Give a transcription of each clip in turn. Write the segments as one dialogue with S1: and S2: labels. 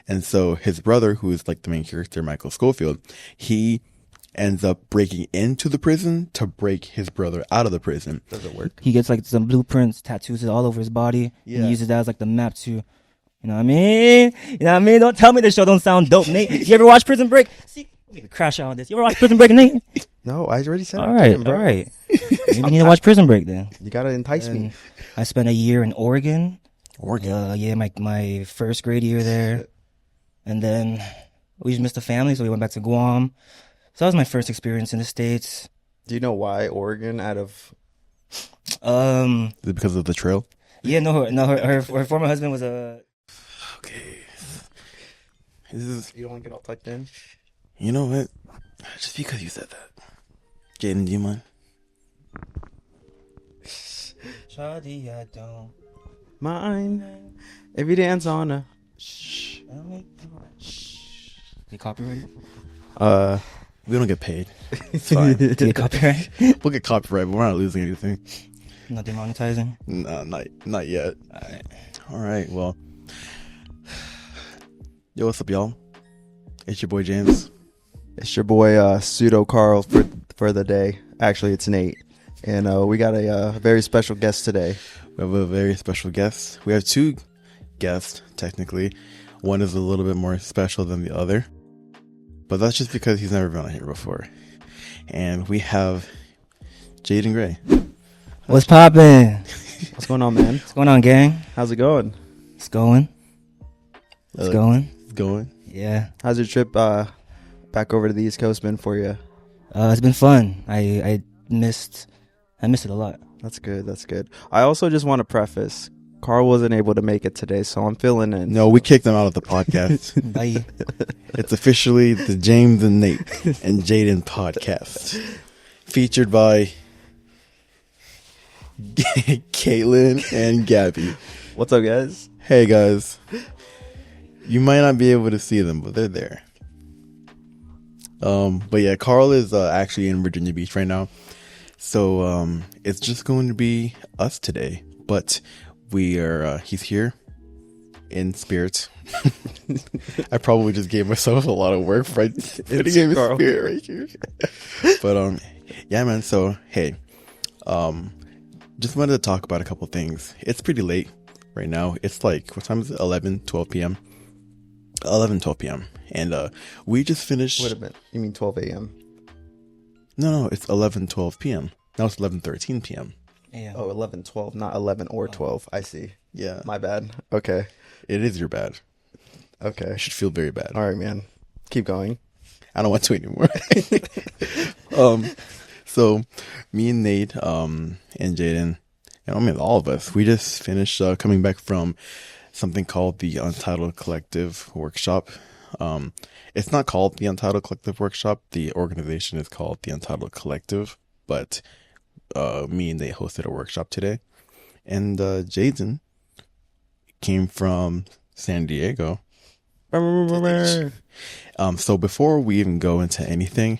S1: And so his brother, who is like the main character, Michael Scofield, he ends up breaking into the prison to break his brother out of the prison.
S2: Does it work?
S3: He gets like some blueprints, tattoos all over his body.
S1: Yeah.
S3: And he uses that as like the map to, you know what I mean? You know what I mean? Don't tell me this show don't sound dope, Nate. You ever watch Prison Break? See, we can crash out on this. You ever watch Prison Break, Nate?
S2: No, I already said
S3: All
S2: it.
S3: right,
S2: Damn, bro.
S3: all right. Maybe you need to watch Prison Break then.
S2: You gotta entice me.
S3: And I spent a year in Oregon.
S1: Oregon.
S3: Yeah, my first grade year there. And then we just missed the family, so we went back to Guam. So that was my first experience in the States.
S2: Do you know why Oregon out of...
S1: Is it because of the trail?
S3: Yeah, her former husband was a...
S1: Okay. This is,
S2: You don't want to get all tucked in?
S1: you know what? Just because you said that. Jayden, do you mind?
S3: Shawty, I don't...
S2: Mine. If you dance on a...
S3: Shh. You copyrighted?
S1: We don't get paid. It's fine.
S3: Do you copyright?
S1: We'll get copyright, but we're not losing anything.
S3: Not demonetizing?
S1: No, not yet. All right. Well, yo, what's up, y'all? It's your boy James.
S2: It's your boy pseudo Karl for the day. Actually, it's Nate, and we got a very special guest today.
S1: We have a very special guest. We have two guests, technically. One is a little bit more special than the other, but that's just because he's never been on here before. And we have Jayton Gray.
S3: What's poppin'?
S2: What's going on, man?
S3: What's going on, gang?
S2: How's it going?
S3: It's going. It's going.
S1: It's going.
S3: Yeah.
S2: How's your trip back over to the East Coast been for you?
S3: It's been fun. I missed it a lot.
S2: That's good. That's good. I also just want to preface, Karl wasn't able to make it today, so I'm filling in.
S1: No, we kicked him out of the podcast.
S3: Bye.
S1: It's officially the James and Nate and Jayden podcast, featured by Caitlin and Gabby.
S2: What's up, guys?
S1: Hey guys, you might not be able to see them, but they're there. But yeah, Karl is actually in Virginia Beach right now, so it's just going to be us today. But he's here in spirit. I probably just gave myself a lot of work for putting him in spirit right here. But yeah, man. So hey, just wanted to talk about a couple things. It's pretty late right now. It's like, what time is it? 12 p.m. And we just finished.
S2: Wait a minute. You mean 12 a.m.?
S1: No, it's 11:12 p.m. Now it's 11:13 p.m.
S3: Yeah.
S2: Oh, 11:12, not 11 or 12. I see.
S1: Yeah,
S2: My bad. Okay.
S1: it is your bad.
S2: Okay.
S1: I should feel very bad.
S2: All right, man. Keep going.
S1: I don't want to anymore. So me and Nate, and Jayden, and I mean all of us, we just finished coming back from something called the Untitled Collective Workshop. It's not called the Untitled Collective Workshop. The organization is called the Untitled Collective, but me and Nate hosted a workshop today, and Jayden came from San Diego. So before we even go into anything,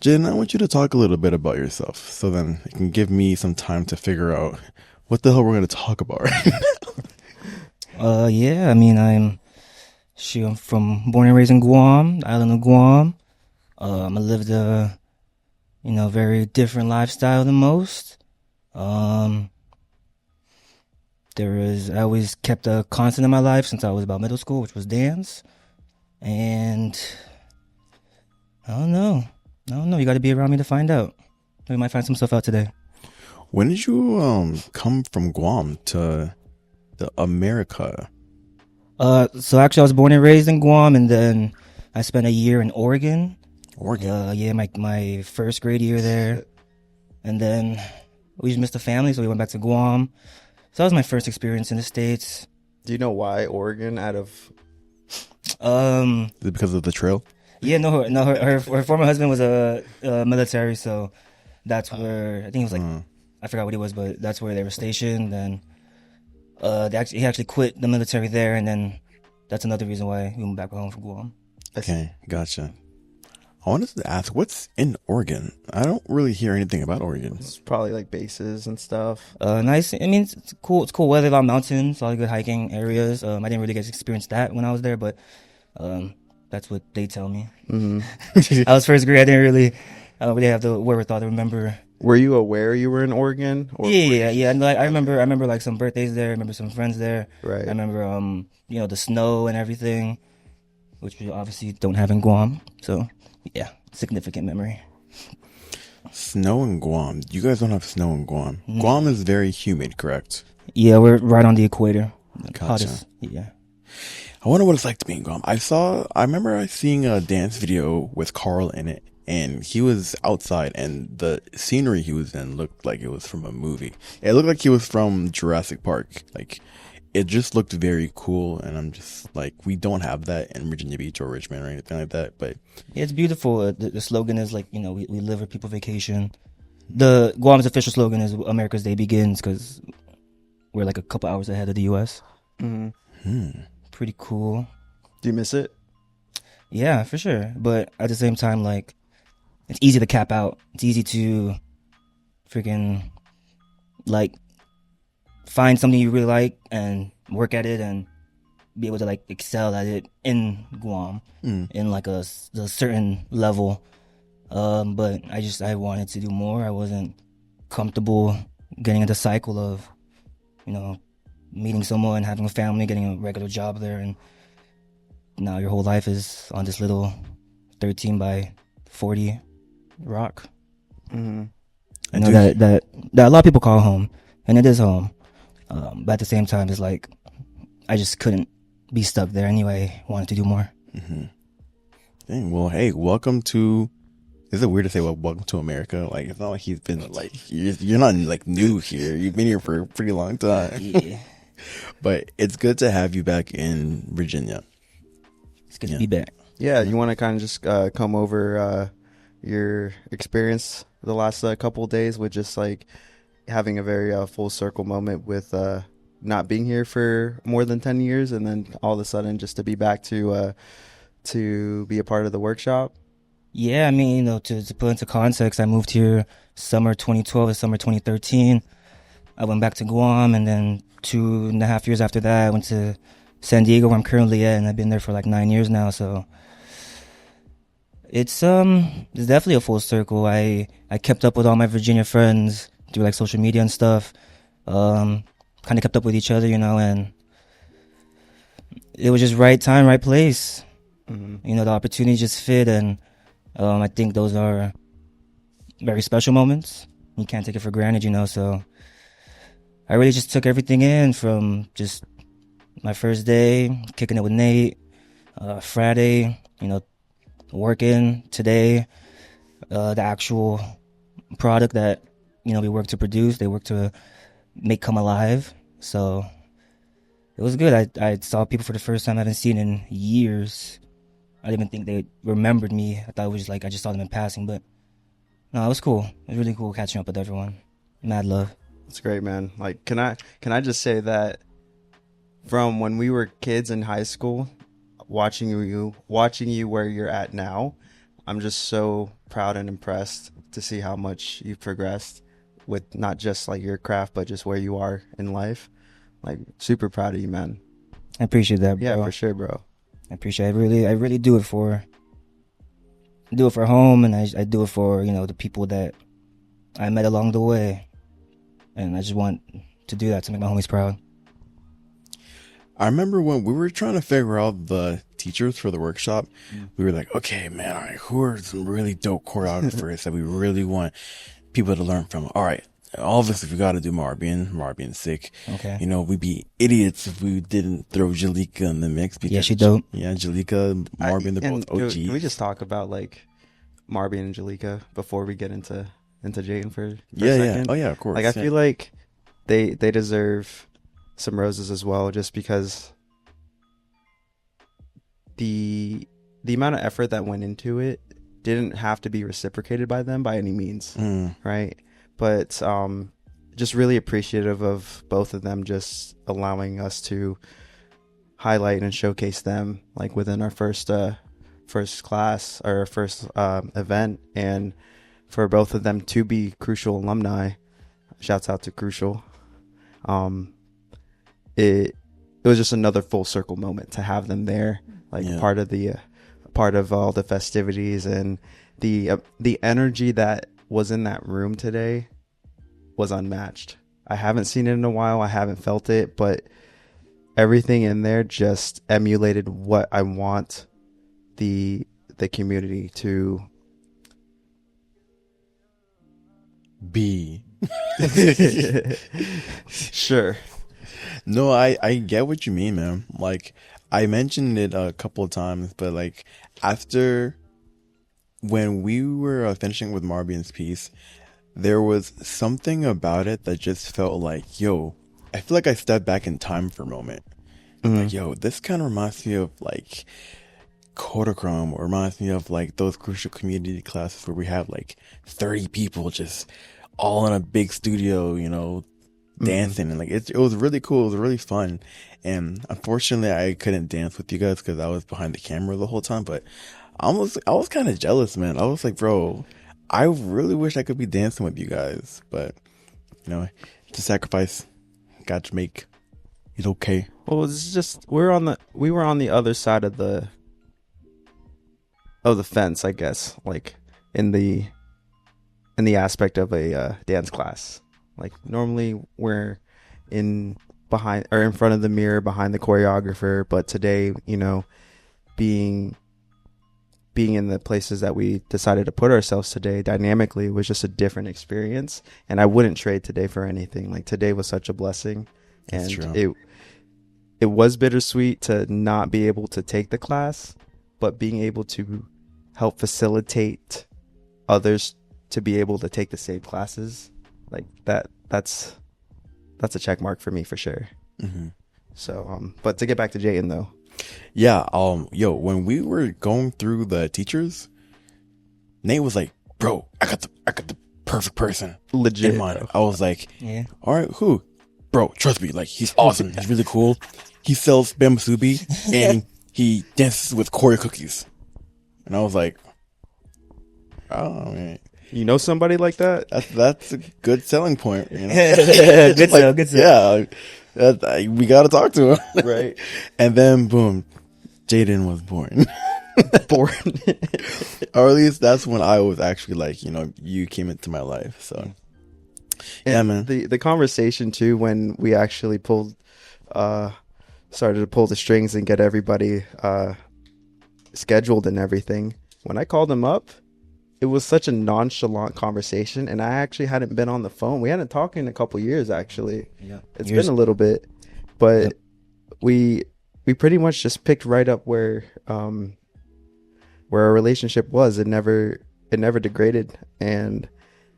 S1: Jen, I want you to talk a little bit about yourself, so then it can give me some time to figure out what the hell we're going to talk about right now.
S3: Yeah. I mean, I'm from born and raised in Guam, the island of Guam. I lived a, very different lifestyle than most. I always kept a constant in my life since I was about middle school, which was dance. And I don't know. You got to be around me to find out. We might find some stuff out today.
S1: When did you come from Guam to America?
S3: So actually, I was born and raised in Guam, and then I spent a year in Oregon. Yeah, my first grade year there, and then we just missed the family, so we went back to Guam. So that was my first experience in the States.
S2: Do you know why Oregon out of...
S1: Is it because of the trail?
S3: Yeah, her former husband was a military, so that's where, I think it was like, I forgot what it was, but that's where they were stationed. And he actually quit the military there, and then that's another reason why we went back home from Guam.
S1: Okay, gotcha. I wanted to ask, what's in Oregon? I don't really hear anything about Oregon.
S2: It's probably like bases and stuff.
S3: Nice. I mean, it's cool. It's cool weather, a lot of mountains, a lot of good hiking areas. I didn't really get to experience that when I was there, but that's what they tell me. I was first grade. I didn't really have the wherewithal to remember.
S2: Were you aware you were in Oregon? Or
S3: Yeah. And, like, I remember like some birthdays there. I remember some friends there.
S2: Right.
S3: I remember the snow and everything, which we obviously don't have in Guam. So yeah, significant memory.
S1: Snow in Guam. You guys don't have snow in Guam. Guam is very humid, correct?
S3: Yeah, we're right on the equator.
S1: Gotcha.
S3: Hottest. Yeah.
S1: I wonder what it's like to be in Guam. I remember seeing a dance video with Karl in it, and he was outside, and the scenery he was in looked like it was from a movie. It looked like he was from Jurassic Park. Like, it just looked very cool, and I'm just like, we don't have that in Virginia Beach or Richmond or anything like that. But
S3: yeah, it's beautiful. The slogan is like, we live where people vacation. The Guam's official slogan is America's Day begins, because we're like a couple hours ahead of the U.S. Pretty cool.
S2: Do you miss it?
S3: Yeah, for sure. But at the same time, like, it's easy to cap out. It's easy to freaking, like, find something you really like and work at it and be able to, like, excel at it in Guam in, like, a certain level. But I wanted to do more. I wasn't comfortable getting in the cycle of, meeting someone, having a family, getting a regular job there, and now your whole life is on this little 13 by 40 rock. I know that a lot of people call home, and it is home. But at the same time, it's like I just couldn't be stuck there anyway. Wanted to do more.
S1: Dang, well, hey, welcome to. Is it weird to say welcome to America? Like, it's not like he's been like you're not like new here. You've been here for a pretty long time.
S3: Yeah.
S1: But it's good to have you back in Virginia.
S3: It's good to be back.
S2: Yeah, you want to kind of just come over your experience the last couple of days with just like having a very full circle moment with not being here for more than 10 years, and then all of a sudden just to be back to be a part of the workshop.
S3: Yeah, I mean, to put into context, I moved here summer 2012 and summer 2013. I went back to Guam, and then 2.5 years after that, I went to San Diego, where I'm currently at, and I've been there for like 9 years now. So it's definitely a full circle. I kept up with all my Virginia friends through like social media and stuff. Kind of kept up with each other, and it was just right time, right place. The opportunity just fit, and I think those are very special moments. You can't take it for granted, so I really just took everything in from just my first day, kicking it with Nate, Friday, working today, the actual product that, we work to produce, they work to make come alive. So it was good. I saw people for the first time I haven't seen in years. I didn't even think they remembered me. I thought it was just like I just saw them in passing, but no, it was cool. It was really cool catching up with everyone. Mad love.
S2: That's great, man. Like, can I just say that from when we were kids in high school, watching you where you're at now, I'm just so proud and impressed to see how much you've progressed with not just like your craft, but just where you are in life. Like, super proud of you, man.
S3: I appreciate that, bro.
S2: Yeah, for sure, bro.
S3: I appreciate it. I really do it for home, and I do it for, the people that I met along the way. And I just want to do that to make my homies proud.
S1: I remember when we were trying to figure out the teachers for the workshop, we were like, okay, man, all right, who are some really dope choreographers that we really want people to learn from? All right, all of us, if we got to do Marbian's sick.
S3: Okay.
S1: We'd be idiots if we didn't throw Jalika in the mix. Because,
S3: yeah, she dope.
S1: Yeah, Jalika, Marbian, they're both OG.
S2: Can we just talk about like Marbian and Jalika before we get into Jayton for a second?
S1: Yeah. Oh yeah, of course.
S2: Like, I feel like they deserve some roses as well, just because the amount of effort that went into it didn't have to be reciprocated by them by any means, right? But just really appreciative of both of them just allowing us to highlight and showcase them like within our first first class or first event, and for both of them to be Crucial alumni. Shouts out to Crucial. It was just another full circle moment to have them there, like part of all the festivities, and the energy that was in that room today was unmatched. I haven't seen it in a while. I haven't felt it, but everything in there just emulated what I want the community to
S1: be.
S2: Sure.
S1: No, I get what you mean, man. Like, I mentioned it a couple of times, but like after when we were finishing with Marbian's piece, there was something about it that just felt like, yo, I feel like I stepped back in time for a moment. Like, yo, this kind of reminds me of like Kodachrome, or reminds me of like those Crucial community classes where we have like 30 people just all in a big studio, you know, dancing, and like it was really cool. It was really fun, and unfortunately I couldn't dance with you guys because I was behind the camera the whole time. But I was kind of jealous, man. I was like, bro, I really wish I could be dancing with you guys, but you know, it's a sacrifice got to make. It's okay.
S2: Well, it's just we were on the other side of the fence, I guess, like in the aspect of a dance class. Like normally we're in front of the mirror behind the choreographer, but today, you know, being in the places that we decided to put ourselves today dynamically was just a different experience, and I wouldn't trade today for anything. Like today was such a blessing.
S1: That's
S2: And
S1: true.
S2: it was bittersweet to not be able to take the class, but being able to help facilitate others to be able to take the same classes, like that's a check mark for me for sure. So but to get back to Jayton though,
S1: yo, when we were going through the teachers, Nate was like, bro, I got the perfect person
S2: legit
S1: in mind. I was like,
S3: Yeah.
S1: all right, who? Bro, trust me, like he's awesome. He's really cool. He sells bambasubi and he dances with Koryo cookies. And I was like, oh man,
S2: You know somebody like that?
S1: that's a good selling point. You know?
S3: Good sell, good sell.
S1: Yeah, we got to talk to him.
S2: Right.
S1: And then boom, Jayden was born.
S2: Born.
S1: Or at least that's when I was actually like, you know, you came into my life. So yeah, man.
S2: The conversation too, when we actually started to pull the strings and get everybody scheduled and everything. When I called him up, it was such a nonchalant conversation, and I actually hadn't been on the phone. We hadn't talked in a couple years, actually.
S3: Yeah.
S2: It's been a little bit, but we pretty much just picked right up where our relationship was. It never degraded, and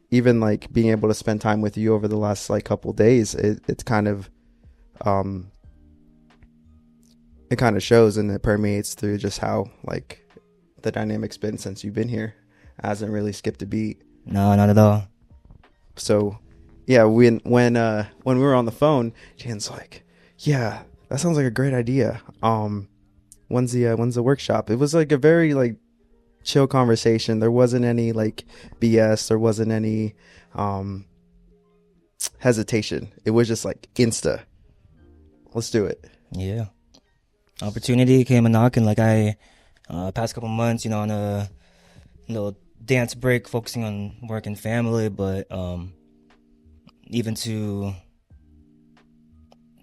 S2: even like being able to spend time with you over the last like couple days, it's kind of it kind of shows, and it permeates through just how like the dynamic's been since you've been here. It hasn't really skipped a beat.
S3: No, not at all.
S2: So yeah, when we were on the phone, Jan's like, yeah, that sounds like a great idea. When's the workshop? It was like a very like chill conversation. There wasn't any like BS. There wasn't any hesitation. It was just like insta. Let's do it.
S3: Yeah. Opportunity came a knocking. Like past couple months, you know, on a little dance break, focusing on work and family, but even to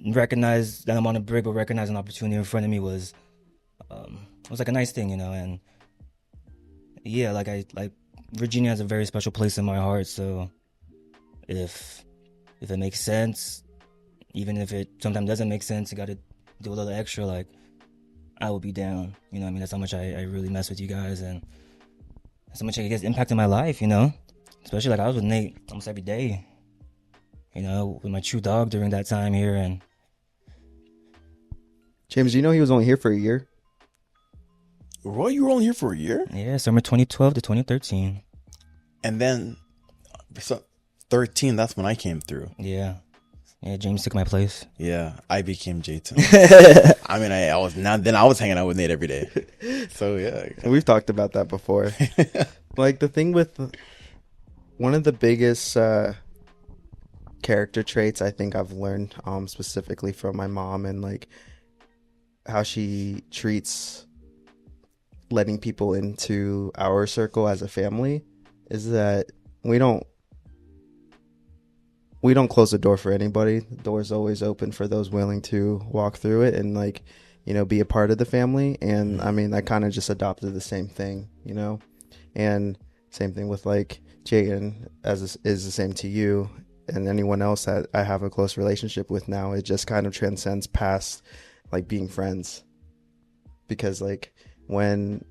S3: recognize that I'm on a break, but recognize an opportunity in front of me was like a nice thing, you know. And yeah, like Virginia has a very special place in my heart. So if it makes sense, even if it sometimes doesn't make sense, you got to do a little extra. Like I will be down. You know what I mean? That's how much I really mess with you guys, and that's how much I guess impacted my life, you know? Especially like I was with Nate almost every day, you know, with my true dog during that time here. And
S2: James, do you know he was only here for a year?
S1: Roy, you were only here for a year?
S3: yeah, summer 2012 to 2013.
S1: And then 13, that's when I came through.
S3: Yeah. Yeah, James took my place.
S1: Yeah, I became Jayton. I mean, I was not. Then I was hanging out with Nate every day. So yeah,
S2: And we've talked about that before. Like the thing with one of the biggest character traits I think I've learned specifically from my mom, and like how she treats letting people into our circle as a family, is that we don't close the door for anybody. The door is always open for those willing to walk through it and, like, you know, be a part of the family. And I mean, I kind of just adopted the same thing, you know, and same thing with like Jayton is the same to you and anyone else that I have a close relationship with now. It just kind of transcends past like being friends, because like when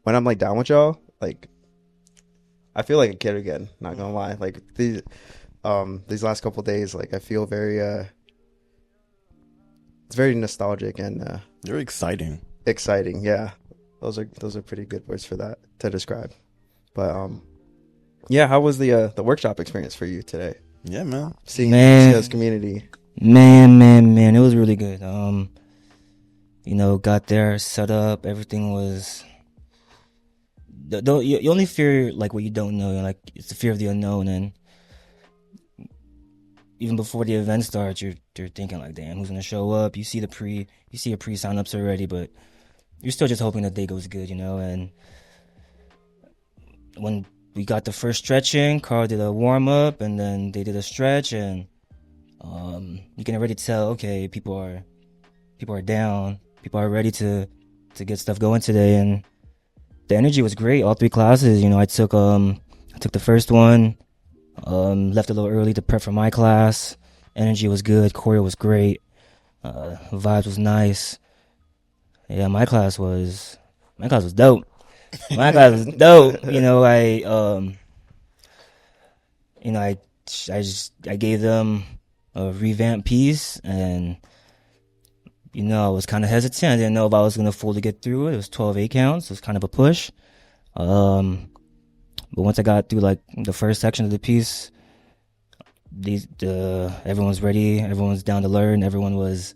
S2: I'm like down with y'all, like I feel like a kid again, not gonna lie. Like these last couple of days, like I feel very it's very nostalgic and
S1: you're exciting.
S2: Yeah, those are pretty good words for that to describe. But yeah, how was the workshop experience for you today?
S1: Yeah, man.
S2: Seeing the East Coast community.
S3: Man, it was really good. You know, got there, set up, everything was. You only fear like what you don't know, like it's the fear of the unknown, and even before the event starts, you're thinking like, damn, who's gonna show up? You see your pre signups already, but you're still just hoping the day goes good, you know. And when we got the first stretch in, Karl did a warm up, and then they did a stretch, and you can already tell, okay, people are down, people are ready to get stuff going today, and the energy was great. All 3 classes, you know, I took the first one, left a little early to prep for my class. Energy was good, choreo was great, vibes was nice. Yeah, my class was dope. My class was dope. You know, I gave them a revamped piece, and you know, I was kind of hesitant. I didn't know if I was gonna fully get through it. It was 12 8 counts. It was kind of a push. But once I got through like the first section of the piece, everyone's ready. Everyone's down to learn. Everyone was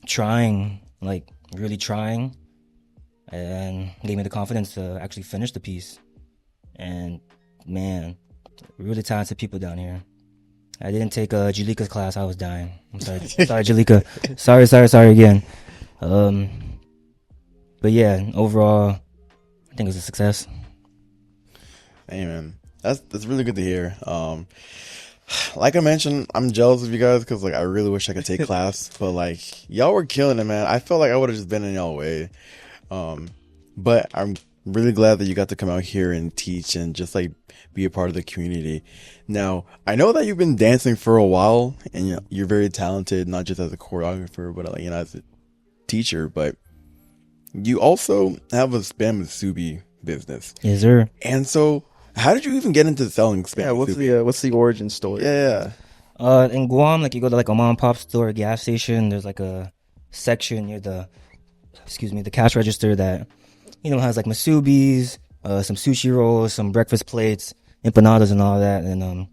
S3: trying, like really trying, and gave me the confidence to actually finish the piece. And man, really talented people down here. I didn't take Jalika's class. I was dying. I'm sorry. Sorry, Jalika. Sorry again. But yeah, overall, I think it was a success.
S1: Hey, man. That's really good to hear. Like I mentioned, I'm jealous of you guys because like I really wish I could take class, but like y'all were killing it, man. I felt like I would have just been in y'all way. But I'm really glad that you got to come out here and teach and just like be a part of the community. Now, I know that you've been dancing for a while and you're very talented, not just as a choreographer, but like, you know, as a teacher, but you also have a Spam Musubi business.
S3: Yes, sir.
S1: And so how did you even get into selling Spam?
S2: Yeah, what's the origin story?
S1: Yeah.
S3: In Guam, like you go to like a mom and pop store, gas station, there's like a section near the cash register that, you know, has like musubis, some sushi rolls, some breakfast plates, empanadas and all that. And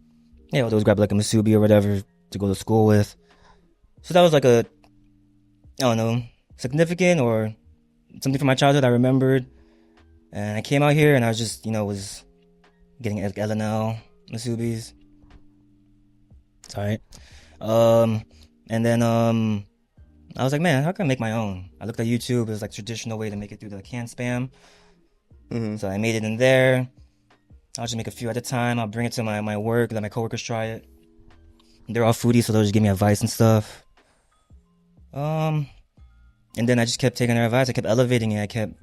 S3: yeah, I'll always grab like a musubi or whatever to go to school with. So that was like I don't know, significant or something from my childhood I remembered. And I came out here and I was just, you know, was getting like L&L musubis. It's alright. And then I was like, man, how can I make my own? I looked at YouTube. It was like traditional way to make it through the can Spam. Mm-hmm. So I made it in there. I'll just make a few at a time. I'll bring it to my work, let my coworkers try it. They're all foodies, so they'll just give me advice and stuff. And then I just kept taking their advice. I kept elevating it. I kept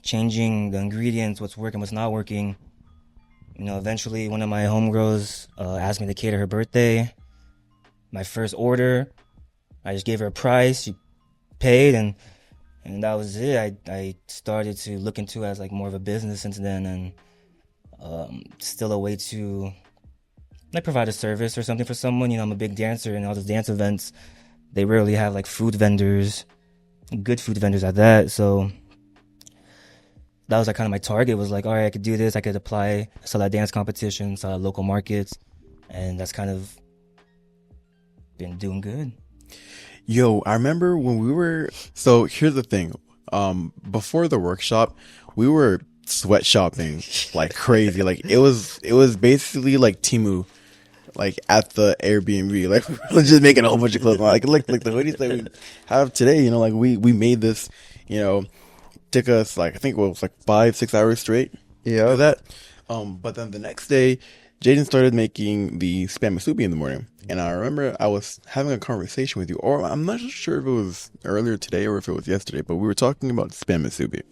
S3: changing the ingredients, what's working, what's not working. You know, eventually one of my homegirls asked me to cater her birthday. My first order, I just gave her a price. She paid, and that was it. I started to look into it as like more of a business since then, and still a way to like provide a service or something for someone. You know, I'm a big dancer, and all those dance events, they rarely have like food vendors, good food vendors at that. So that was like kind of my target. Was like, all right, I could do this. I could apply, sell at dance competitions, sell at local markets, and that's kind of been doing good.
S1: Yo, I remember when we were, so here's the thing. Before the workshop, we were sweatshopping like crazy. Like it was basically like Temu, like at the Airbnb. Like we're just making a whole bunch of clothes. Like the hoodies that we have today, you know, like we made this, you know, took us like, I think it was like 5-6 hours straight.
S2: Yeah.
S1: That. But then the next day, Jayden started making the spam musubi in the morning. And I remember I was having a conversation with you, or I'm not sure if it was earlier today or if it was yesterday, but we were talking about spam musubi.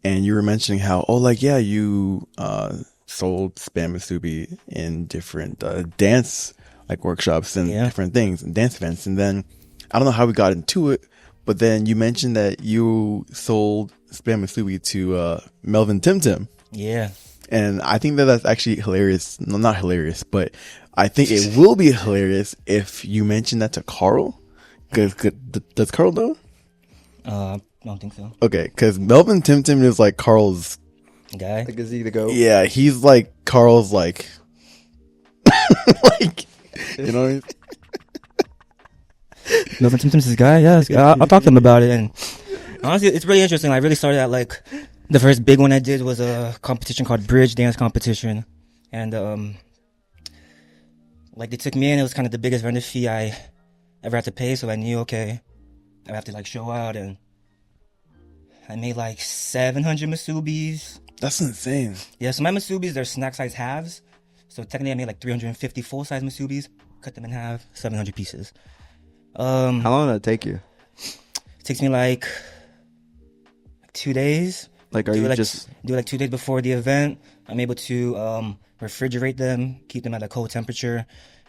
S1: And you were mentioning how, oh, like, yeah, you sold spam musubi in different dance like workshops and different things and dance events. And then I don't know how we got into it, but then you mentioned that you sold spam musubi to Melvin Tim Tim.
S3: Yeah.
S1: And I think that that's actually hilarious. No, not hilarious, but I think it will be hilarious if you mention that to Karl. Does Karl know?
S3: I don't think so.
S1: Okay, because Melvin Tim Tim is like Karl's
S3: guy.
S2: Like, is he the goat?
S1: Yeah, he's like Karl's like, like, you know what I mean?
S3: Melvin Tim Tim's his guy. Yeah, I'll talk to him about it. And honestly, it's really interesting. I really started at like. The first big one I did was a competition called Bridge Dance Competition. And, like, they took me in. It was kind of the biggest vendor fee I ever had to pay. So I knew, okay, I have to, like, show out. And I made, like, 700 musubis.
S1: That's insane.
S3: Yeah, so my musubis, they're snack size halves. So technically I made, like, 350 full-size musubis. Cut them in half, 700 pieces.
S2: How long did that take you?
S3: It takes me, like 2 days.
S2: Like, are you just...
S3: Do like 2 days before the event. I'm able to refrigerate them, keep them at a cold temperature.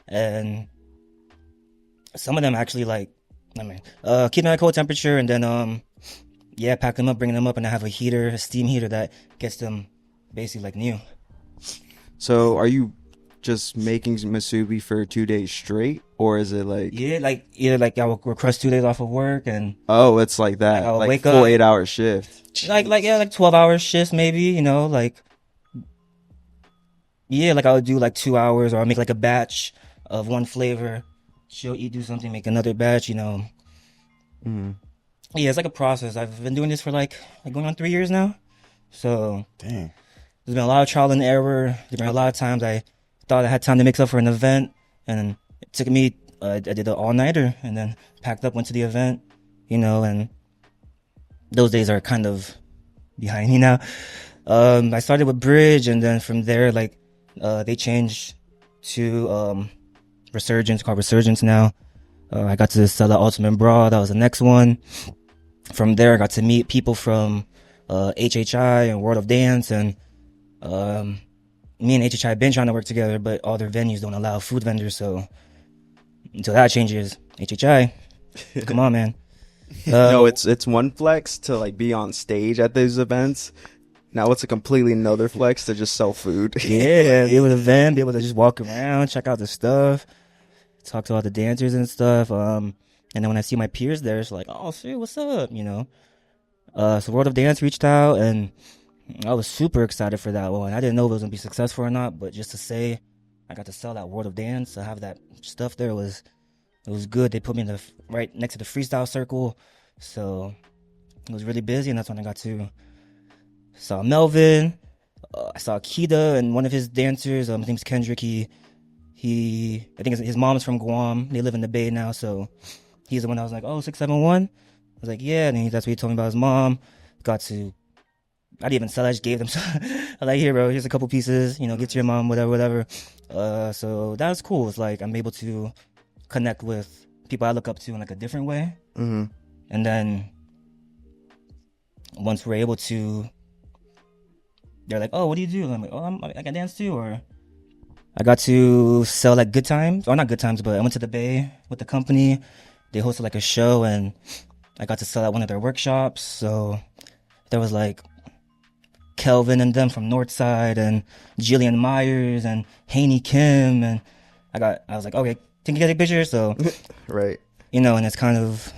S3: And some of them actually, like, keep them at a cold temperature and then, pack them up, bring them up. And I have a heater, a steam heater that gets them basically like new.
S2: So are you just making musubi for 2 days straight? Or is it like...
S3: Yeah, like, either like I will request 2 days off of work and...
S2: Oh, it's like that.
S3: Like,
S2: like full 8-hour shift.
S3: Like 12-hour shifts maybe, you know, like... Yeah, like I would do like 2 hours or I'll make like a batch of one flavor. She'll do something, make another batch, you know.
S2: Mm.
S3: Yeah, it's like a process. I've been doing this for like going on 3 years now. So...
S1: Dang.
S3: There's been a lot of trial and error. There's been a lot of times I thought I had time to mix up for an event and... It took me, I did an all-nighter and then packed up, went to the event, you know, and those days are kind of behind me now. I started with Bridge and then from there, like, they changed to Resurgence, called Resurgence now. I got to sell the Ultimate Brawl, that was the next one. From there, I got to meet people from HHI and World of Dance and me and HHI have been trying to work together, but all their venues don't allow food vendors, so... Until that changes, HHI, come on, man.
S2: No, it's one flex to like be on stage at those events. Now it's a completely another flex to just sell food.
S3: Yeah, be able to vent, be able to just walk around, check out the stuff, talk to all the dancers and stuff. And then when I see my peers there, it's like, oh shit, what's up, you know? So World of Dance reached out, and I was super excited for that one. I didn't know if it was gonna be successful or not, but just to say I got to sell that World of Dance, to have that stuff there was good. They put me in the right next to the freestyle circle, so it was really busy, and that's when I got to saw Melvin. I saw Kida and one of his dancers. His name's Kendrick. He I think his mom's from Guam. They live in the Bay now, so he's the one that was like, oh, 671. I was like, yeah, and that's what he told me about his mom. I didn't even sell it, I just gave them some. I'm like, here, bro, here's a couple pieces, you know, get to your mom, whatever. So that was cool. It's like I'm able to connect with people I look up to in like a different way.
S2: Mm-hmm.
S3: And then once we're able to, they're like, oh, what do you do? And I'm like, oh, I can dance too. Or I got to sell like Good Times, or not Good Times, but I went to the Bay with the company. They hosted like a show and I got to sell at one of their workshops. So there was like Kelvin and them from Northside and Jillian Myers and Haney Kim, and I was like, okay, can you get a picture? So
S2: right,
S3: you know, and it's kind of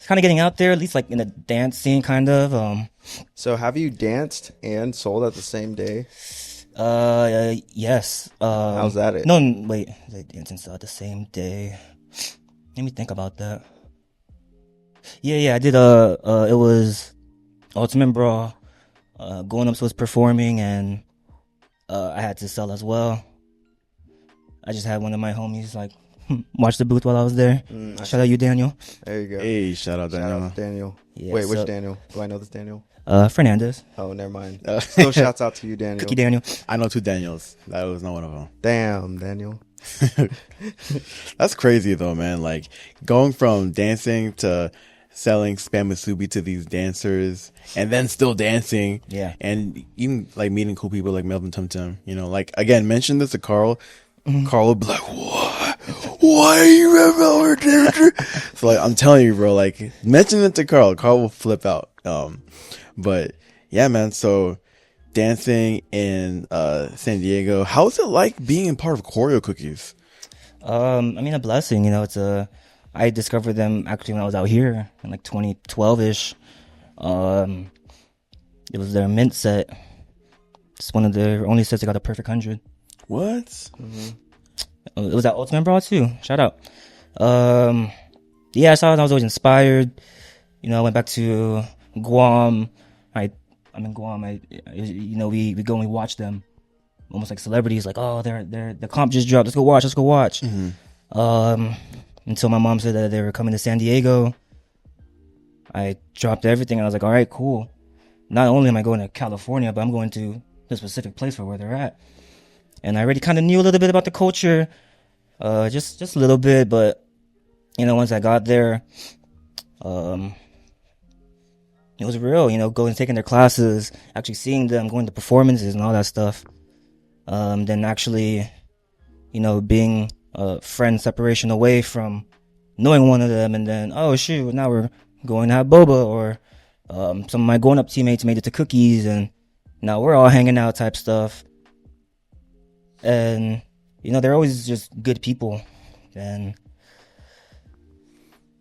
S3: getting out there, at least like in the dance scene, kind of.
S2: So have you danced and sold at the same day?
S3: Yes.
S2: How's that it?
S3: No, wait. They dancing the same day. Let me think about that. Yeah, I did. It was Ultimate Brawl. Going Up was performing, and I had to sell as well. I just had one of my homies like watch the booth while I was there. Shout out you, Daniel.
S2: There you go.
S1: Hey, shout out
S2: Shout
S1: Daniel.
S2: out to Daniel.
S3: Yeah,
S2: Wait, which
S3: so-
S2: Daniel? Do I know this Daniel?
S3: Fernandez.
S2: Oh, never mind. Still shouts out to you, Daniel.
S3: Cookie Daniel.
S1: I know 2 Daniels. That was not one of them.
S2: Damn, Daniel.
S1: That's crazy though, man. Like going from dancing to selling spam musubi to these dancers and then still dancing.
S3: Yeah.
S1: And even like meeting cool people like Melvin Tum Tum, you know, like again, mention this to Karl. Karl would be like, what? Why are you a dancer? So like, I'm telling you, bro, like mention it to Karl. Karl will flip out. But yeah, man. So dancing in San Diego, how's it like being a part of Choreo Cookies?
S3: I mean, a blessing. You know, I discovered them actually when I was out here in like 2012-ish. It was their mint set. It's one of their only sets that got a perfect 100.
S1: What?
S2: Mm-hmm.
S3: It was at Ultimate Brawl too. Shout out. Yeah, I saw it. I was always inspired. You know, I went back to Guam. I'm in Guam. You know, we go and we watch them, almost like celebrities. Like, oh, the comp just dropped. Let's go watch.
S1: Mm-hmm.
S3: Until my mom said that they were coming to San Diego. I dropped everything and I was like, all right, cool. Not only am I going to California, but I'm going to the specific place for where they're at. And I already kind of knew a little bit about the culture, just a little bit. But you know, once I got there, it was real. You know, going taking their classes, actually seeing them, going to performances and all that stuff. Then actually, you know, being a friend separation away from knowing one of them, and then oh shoot, now we're going to have boba, or some of my Going Up teammates made it to cookies, and now we're all hanging out type stuff. And you know, they're always just good people. And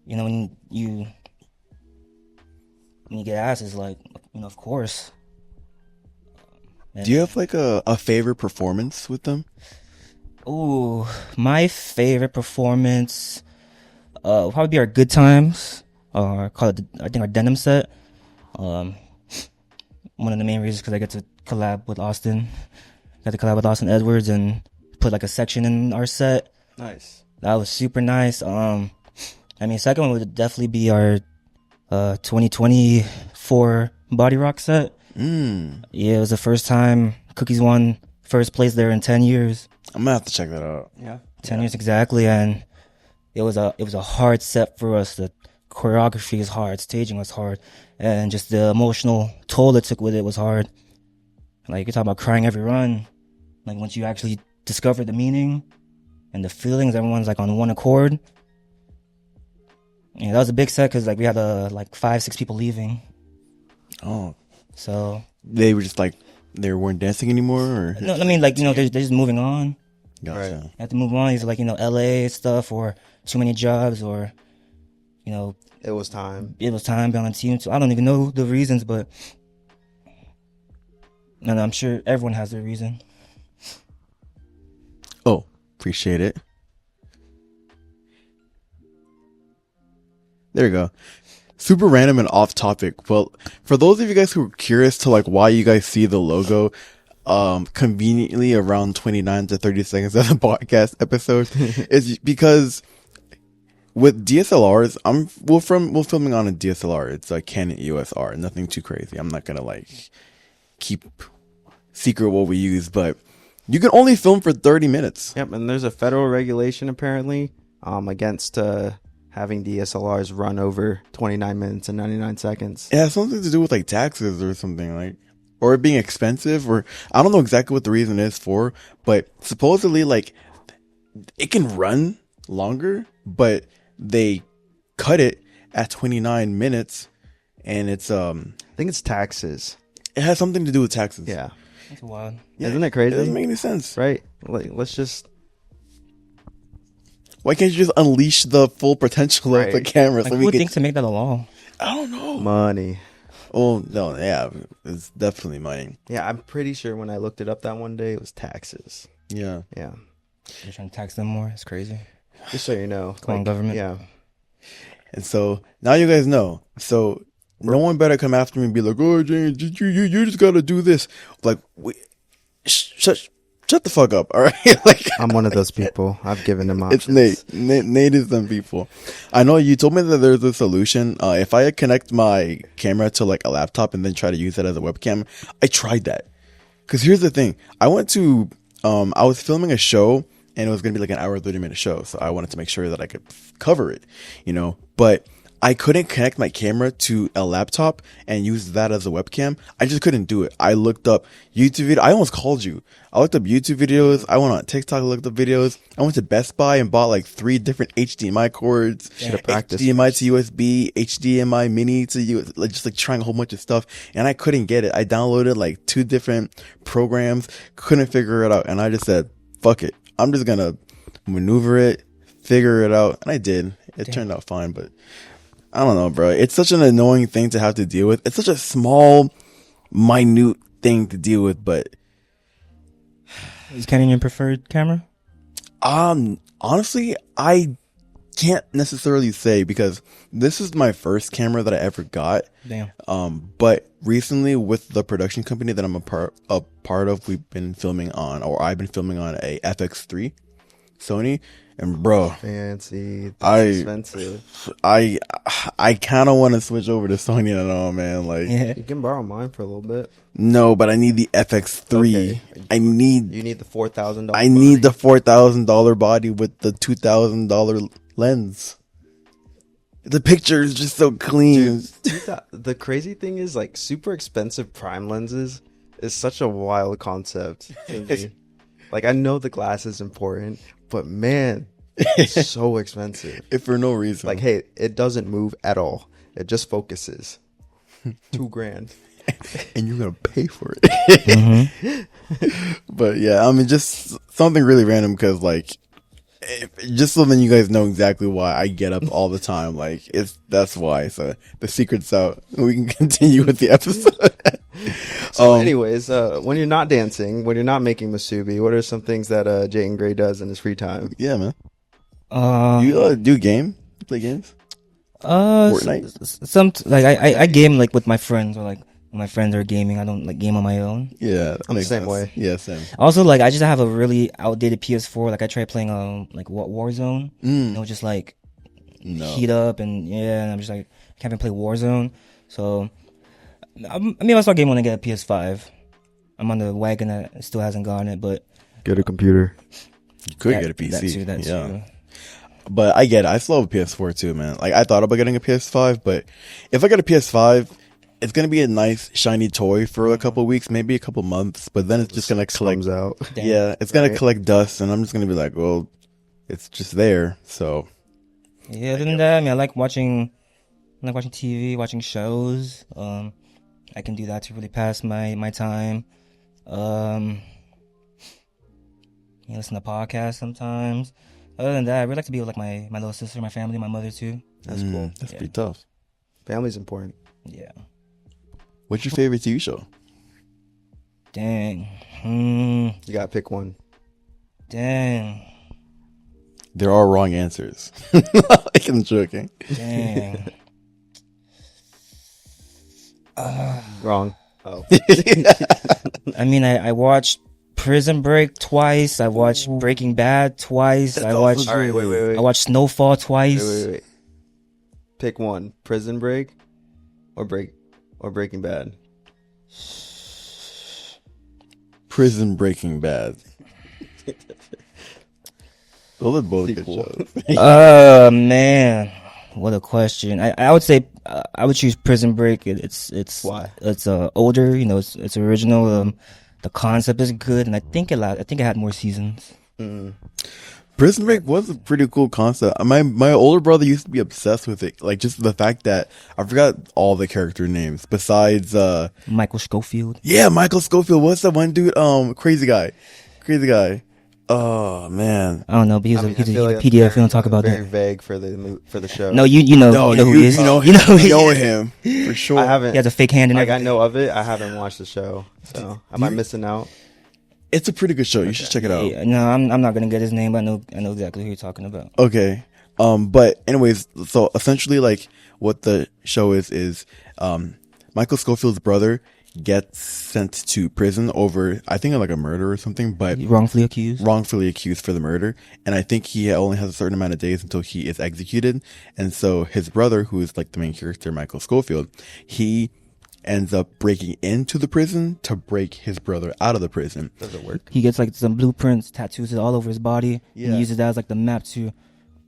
S3: you know, when you get asked, it's like, you know, of course. And,
S1: Do you have like a favorite performance with them?
S3: ooh, my favorite performance will probably be our Good Times, or I think our denim set. One of the main reasons because I get to collab with Austin. Got to collab with Austin Edwards and put like a section in our set.
S2: Nice.
S3: That was super nice. I mean, second one would definitely be our 2024 Body Rock set. Yeah, it was the first time Cookies won first place there in 10 years.
S1: I'm gonna have to check that out.
S2: Yeah.
S3: 10 years exactly, and it was a hard set for us. The choreography is hard, staging was hard, and just the emotional toll it took with it was hard. Like, you're talking about crying every run. Like, once you actually discover the meaning and the feelings, everyone's like on one accord. Yeah, that was a big set because like we had like 5-6 people leaving.
S1: Oh,
S3: So
S1: they were just like they weren't dancing anymore, or
S3: no, I mean, like, you know, they're just moving on.
S1: Gotcha.
S2: Right.
S3: You have to move on. It's like, you know, LA stuff, or too many jobs, or you know,
S2: It was time.
S3: it was time being on the team. So I don't even know the reasons, but and I'm sure everyone has their reason.
S1: Oh, appreciate it. There you go. Super random and off topic. Well, for those of you guys who are curious to like why you guys see the logo conveniently around 29 to 30 seconds of the podcast episode is because with DSLRs, we're filming on a DSLR. It's a Canon EOS R, nothing too crazy. I'm not gonna like keep secret what we use, but you can only film for 30 minutes.
S2: Yep, and there's a federal regulation apparently against having DSLRs run over 29 minutes and 99 seconds.
S1: It has something to do with like taxes or something, like, or it being expensive, or I don't know exactly what the reason is for, but supposedly like it can run longer, but they cut it at 29 minutes, and it's
S2: I think it's taxes.
S1: it has something to do with taxes.
S2: Yeah.
S3: That's wild.
S1: Yeah,
S2: Isn't it crazy?
S1: It doesn't make any sense.
S2: Right? Like, let's just
S1: Why can't you just unleash the full potential of the
S2: Right.
S1: camera?
S3: Like,
S1: So
S3: who
S1: we
S3: would
S1: could,
S3: think to make that a law?
S1: I don't know.
S2: money.
S1: Oh no, yeah, it's definitely money.
S2: Yeah, I'm pretty sure when I looked it up that one day, it was taxes.
S1: Yeah.
S2: Yeah.
S3: You're trying to tax them more. It's crazy.
S2: Just so you know.
S3: Come on, government.
S2: Yeah.
S1: And so now you guys know. So no one better come after me and be like, "Oh, James, you just gotta do this." Like, shut the fuck up, all right? Like,
S2: I'm one of those people. I've given them options.
S1: it's Nate. Nate is them people. I know you told me that there's a solution. If I connect my camera to like a laptop and then try to use it as a webcam, I tried that. Because here's the thing. I was filming a show and it was going to be like an hour, 30-minute show. So I wanted to make sure that I could cover it, but I couldn't connect my camera to a laptop and use that as a webcam. I just couldn't do it. I looked up YouTube video. I almost called you. I looked up YouTube videos. I went on TikTok, looked up videos. I went to Best Buy and bought like 3 different HDMI cords.
S2: Should've practiced.
S1: HDMI to USB, HDMI mini to USB, just like trying a whole bunch of stuff. And I couldn't get it. I downloaded like 2 different programs, couldn't figure it out. And I just said, fuck it. I'm just going to maneuver it, figure it out. And I did. It turned out fine, but I don't know, bro. It's such an annoying thing to have to deal with. It's such a small, minute thing to deal with, but
S3: Is Canon your preferred camera?
S1: honestly, I can't necessarily say because this is my first camera that I ever got.
S3: Damn.
S1: But recently with the production company that I'm a part of, I've been filming on a FX3 Sony. And bro,
S2: Fancy. That's expensive.
S1: I kind of want to switch over to Sony. I know, man. Like,
S3: Yeah.
S2: You can borrow mine for a little bit.
S1: no, but I need the FX3.
S2: Okay.
S1: You need
S2: the $4,000.
S1: I need the $4,000 body with the $2,000 lens. The picture is just so clean.
S2: Dude, the crazy thing is, like, super expensive prime lenses is such a wild concept to me. Like, I know the glass is important, but man, it's so expensive.
S1: If for no reason.
S2: Like, hey, it doesn't move at all. It just focuses. $2,000.
S1: And you're gonna pay for it. But yeah, I mean, just something really random because, like, just so then you guys know exactly why I get up all the time. Like, that's why. So the secret's out. We can continue with the episode.
S2: So, anyways, when you're not dancing, when you're not making masubi, what are some things that Jayton Gray does in his free time?
S1: Yeah, man. You do play games? Fortnite?
S3: Some like I game like with my friends, or like when my friends are gaming. I don't like game on my own.
S1: Yeah,
S2: I'm the same
S1: sense.
S2: way.
S1: Yeah, same.
S3: Also, like I just have a really outdated PS4. Like I tried playing like Warzone. And it was just like heat up and and I'm just like I can't even play Warzone. So I mean, I'll start gaming when I get a PS5. I'm on the wagon that still hasn't gotten it, but
S2: Get a computer.
S1: You could get a PC.
S3: That too.
S1: But I get it. I still have a PS4 too, man. Like, I thought about getting a PS5, but if I get a PS5, it's going to be a nice, shiny toy for a couple weeks, maybe a couple months, but then it's just going to collect.
S2: Out.
S1: Yeah, it's going to collect dust, and I'm just going to be like, well, it's just there, so.
S3: Yeah, other than that, I mean, I like watching TV, watching shows. I can do that to really pass my time. Listen to podcasts sometimes. Other than that, I really like to be with like my little sister, my family, my mother too.
S2: That's cool.
S1: That's pretty tough.
S2: Family's important.
S3: Yeah.
S1: What's your favorite TV show?
S3: Dang.
S2: You gotta pick one.
S3: Dang.
S1: There are wrong answers. I'm joking.
S3: Dang.
S2: Wrong. Oh.
S3: I mean, I watched Prison Break twice. I watched Breaking Bad twice. I watched.
S2: All right, wait.
S3: I watched Snowfall twice.
S2: Wait. Pick one: Prison Break, or Breaking Bad.
S1: Prison Breaking Bad. Those are both good shows.
S3: Man, what a question. I would say I would choose Prison Break. It's
S2: Why?
S3: It's older. It's original. The concept is good, and I think it had more seasons.
S1: Prison Break was a pretty cool concept. My older brother used to be obsessed with it. Like, just the fact that I forgot all the character names besides
S3: Michael Scofield.
S1: Yeah, Michael Scofield. What's that one dude? Crazy guy. Oh man.
S3: I don't know, but he's
S2: I mean, I
S3: a
S2: feel like that's
S3: PDF. We don't talk
S2: very,
S3: about
S2: very
S3: that.
S2: vague for the show.
S3: No, you know
S1: No,
S3: who he is.
S1: you know
S3: You know who he
S1: know
S3: is.
S1: him for sure.
S2: I haven't.
S3: He has a fake hand and
S2: Like I
S3: everything.
S2: know of it. I haven't watched the show, so am I missing out?
S1: It's a pretty good show. You should check it out.
S3: Yeah, no, I'm not gonna get his name, but I know exactly who you're talking about.
S1: Okay. But anyways, so essentially, like, what the show is, Michael Scofield's brother gets sent to prison over, I think, like a murder or something, but
S3: Wrongfully accused.
S1: wrongfully accused for the murder. And I think he only has a certain amount of days until he is executed. And so his brother, who is like the main character, Michael Scofield, he ends up breaking into the prison to break his brother out of the prison.
S2: Does it work?
S3: He gets like some blueprints, tattoos all over his body.
S1: Yeah.
S3: And he uses that as like the map to, you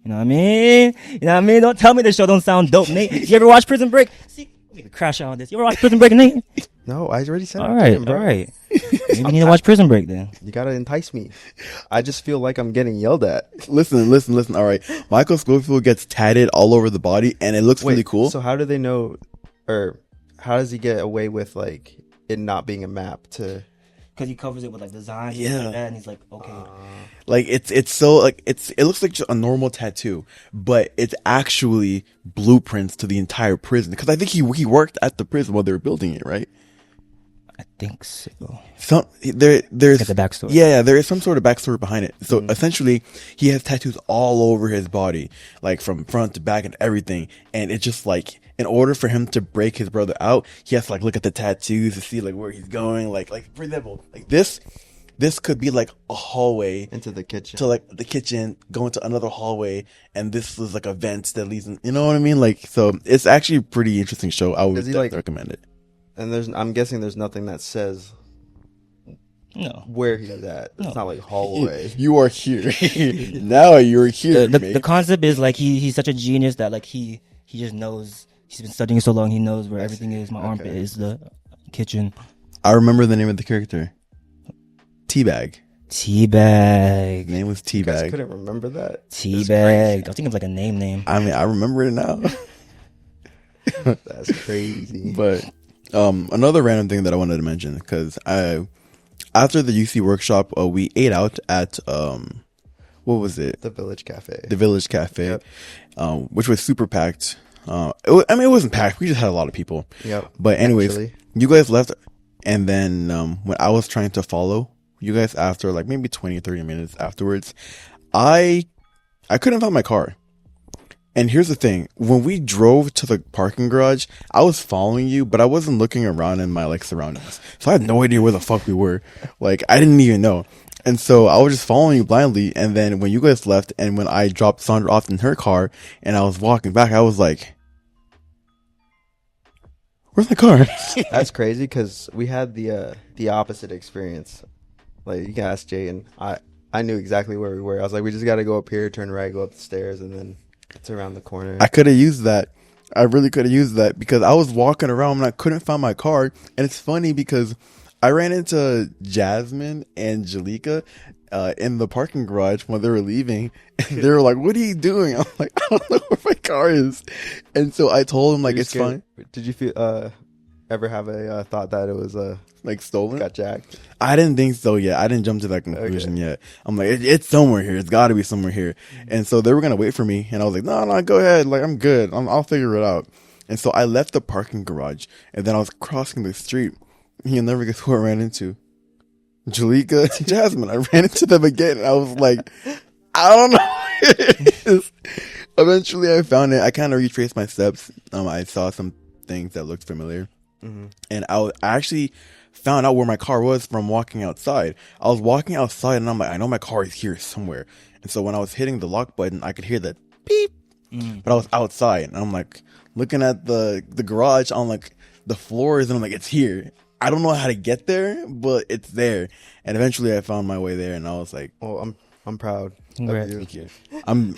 S3: know what I mean? You know what I mean? Don't tell me this show don't sound dope, Nate. You ever watch Prison Break? See, we could crash out on this. You ever watch Prison Break, Nate?
S2: No, I already said.
S3: All right, all right. Maybe we need to watch Prison Break then.
S2: You gotta entice me. I just feel like I'm getting yelled at.
S1: Listen. All right. Michael Scofield gets tatted all over the body and it looks really cool.
S2: So how do they know, or how does he get away with like it not being a map to?
S3: Because he covers it with like designs,
S1: Yeah.
S3: like that, and he's like, okay.
S1: Like it's so like it looks like just a normal tattoo, but it's actually blueprints to the entire prison. Because I think he worked at the prison while they were building it, right?
S3: I think so.
S1: There's
S3: Get the backstory.
S1: Yeah, there is some sort of backstory behind it. So essentially, he has tattoos all over his body, like from front to back and everything. And it's just like, in order for him to break his brother out, he has to like look at the tattoos to see like where he's going. Like for example, like this could be like a hallway
S2: Into the kitchen.
S1: to like the kitchen, go into another hallway, and this was like a vent that leads in, you know what I mean? Like, so it's actually a pretty interesting show. I would
S2: Does he,
S1: definitely
S2: like-
S1: recommend it.
S2: And I'm guessing there's nothing that says
S3: No.
S2: where he's at. It's not like hallway.
S1: You are here. Now you're here.
S3: The
S1: mate.
S3: concept is like he's such a genius that like he just knows, he's been studying so long, he knows where everything is. My armpit is the kitchen.
S1: I remember the name of the character. Teabag.
S3: Teabag.
S1: Name was
S2: You guys
S1: Teabag.
S2: couldn't remember that.
S3: Teabag. I think it's like a name.
S1: I mean, I remember it now.
S2: That's crazy.
S1: But another random thing that I wanted to mention, because after the UC workshop, we ate out at what was it?
S2: The Village Cafe.
S1: The Village Cafe,
S2: Yep.
S1: which was super packed. It wasn't packed. We just had a lot of people.
S2: Yep.
S1: But anyways,
S2: Actually.
S1: you guys left, and then when I was trying to follow you guys after like maybe 20 or 30 minutes afterwards, I couldn't find my car. And here's the thing, when we drove to the parking garage, I was following you, but I wasn't looking around in my like surroundings. So I had no idea where the fuck we were. Like, I didn't even know. And so I was just following you blindly. And then when you guys left and when I dropped Sandra off in her car and I was walking back, I was like, where's my car?
S2: That's crazy because we had the opposite experience. Like you can ask Jay, and I knew exactly where we were. I was like, we just got to go up here, turn right, go up the stairs, and then it's around the corner.
S1: I could have used that. I really could have used that because I was walking around and I couldn't find my car. And it's funny because I ran into Jasmine and Jalika in the parking garage when they were leaving. And they were like, what are you doing? I'm like, I don't know where my car is. And so I told them, like,
S2: You're
S1: it's
S2: scared.
S1: fine.
S2: Did you ever have a thought that it was
S1: Like, stolen?
S2: got jacked?
S1: I didn't think so yet. I didn't jump to that conclusion yet. I'm like, it's somewhere here. It's got to be somewhere here. And so they were going to wait for me. And I was like, no, go ahead. Like, I'm good. I'll figure it out. And so I left the parking garage. And then I was crossing the street. You'll never guess who I ran into. Jalika and Jasmine. I ran into them again. And I was like, I don't know what it is. Eventually, I found it. I kind of retraced my steps. I saw some things that looked familiar.
S2: Mm-hmm.
S1: And I actually found out where my car was from walking outside. I was walking outside and I'm like, I know my car is here somewhere. And so when I was hitting the lock button, I could hear that beep. But I was outside and I'm like looking at the garage on like the floors and I'm like, it's here. I don't know how to get there, but it's there. And eventually I found my way there and I was like,
S2: Well, I'm proud.
S3: Congrats.
S2: Of you.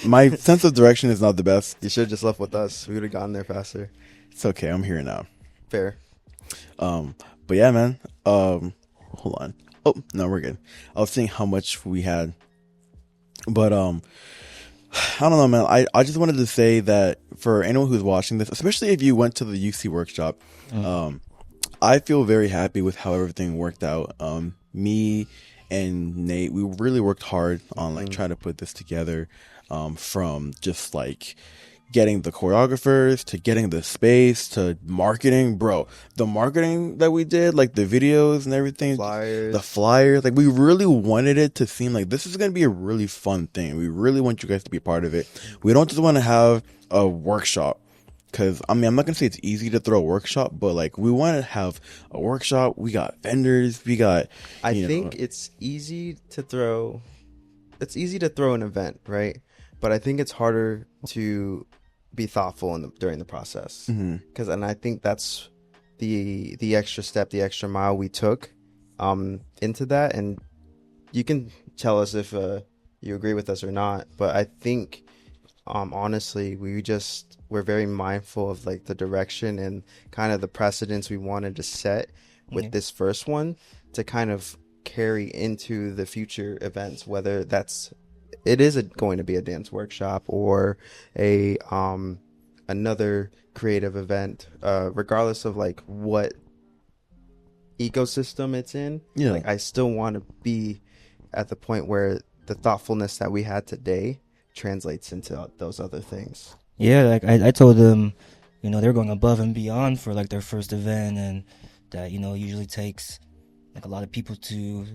S1: my sense of direction is not the best.
S2: You should have just left with us. We would have gotten there faster.
S1: It's okay. I'm here now.
S2: Fair.
S1: But yeah, man. Hold on. Oh, no, we're good. I was seeing how much we had. But I don't know, man. I just wanted to say that for anyone who's watching this, especially if you went to the UC workshop, I feel very happy with how everything worked out. Me and Nate, we really worked hard on like trying to put this together, from just like getting the choreographers to getting the space to marketing. Bro, the marketing that we did, like the videos and everything, the flyers, like we really wanted it to seem like this is going to be a really fun thing. We really want you guys to be a part of it. We don't just want to have a workshop, because I mean, I'm not going to say it's easy to throw a workshop, but like we want to have a workshop. We got vendors, we got,
S2: I think it's easy to throw an event, right? But I think it's harder to be thoughtful during the process, because and I think that's the extra step, the extra mile we took into that. And you can tell us if you agree with us or not, but I think honestly we're very mindful of like the direction and kind of the precedents we wanted to set with this first one to kind of carry into the future events, whether it is going to be a dance workshop or a another creative event, regardless of like what ecosystem it's in. Like I still want to be at the point where the thoughtfulness that we had today translates into those other things.
S3: Like I told them, they're going above and beyond for like their first event, and that usually takes like a lot of people to